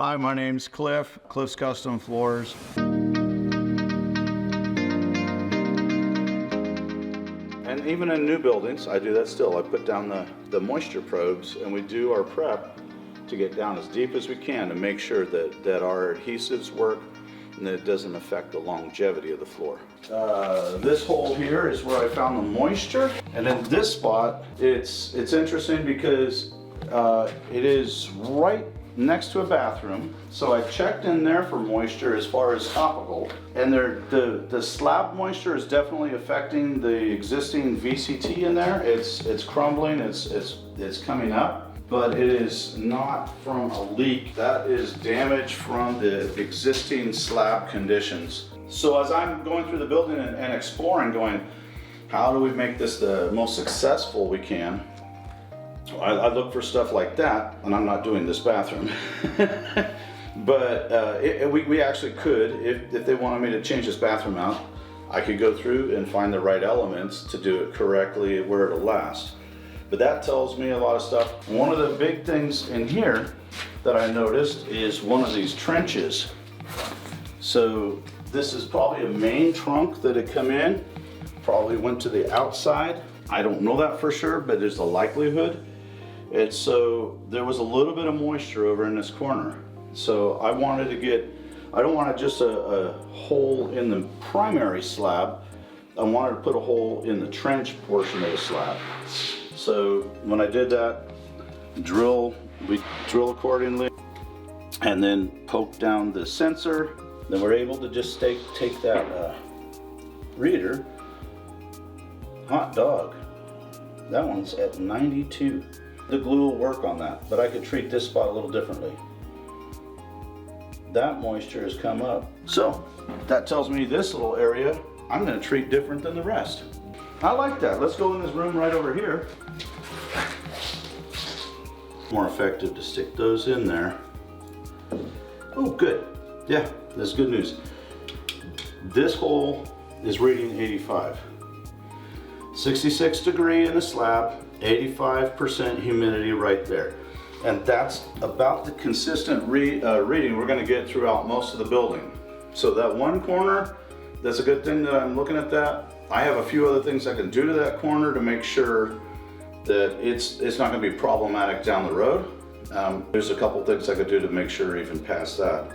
Hi, my name's Cliff, Cliff's Custom Floors. And even in new buildings, I do that still. I put down the moisture probes and we do our prep to get down as deep as we can to make sure that our adhesives work and that it doesn't affect the longevity of the floor. This hole here is where I found the moisture. And in this spot, it's interesting because it is right next to a bathroom. So I checked in there for moisture as far as topical. And the slab moisture is definitely affecting the existing VCT in there. It's crumbling, it's coming up. But it is not from a leak. That is damage from the existing slab conditions. So as I'm going through the building and exploring, going, how do we make this the most successful we can? I look for stuff like that, and I'm not doing this bathroom. But we actually could, if they wanted me to change this bathroom out, I could go through and find the right elements to do it correctly where it'll last. But that tells me a lot of stuff. One of the big things in here that I noticed is one of these trenches. So this is probably a main trunk that had come in, probably went to the outside. I don't know that for sure, but there's a likelihood. And so there was a little bit of moisture over in this corner. So I wanted to get, I don't want just a hole in the primary slab. I wanted to put a hole in the trench portion of the slab. So when I did that, we drill accordingly and then poke down the sensor. Then we're able to just take that reader. Hot dog. That one's at 92. The glue will work on that, but I could treat this spot a little differently. That moisture has come up. So that tells me this little area, I'm gonna treat different than the rest. I like that. Let's go in this room right over here. More effective to stick those in there. Oh, good. Yeah, that's good news. This hole is reading 85. 66 degree in the slab, 85% humidity right there. And that's about the consistent reading we're gonna get throughout most of the building. So that one corner, that's a good thing that I'm looking at that. I have a few other things I can do to that corner to make sure that it's not gonna be problematic down the road. There's a couple things I could do to make sure even past that.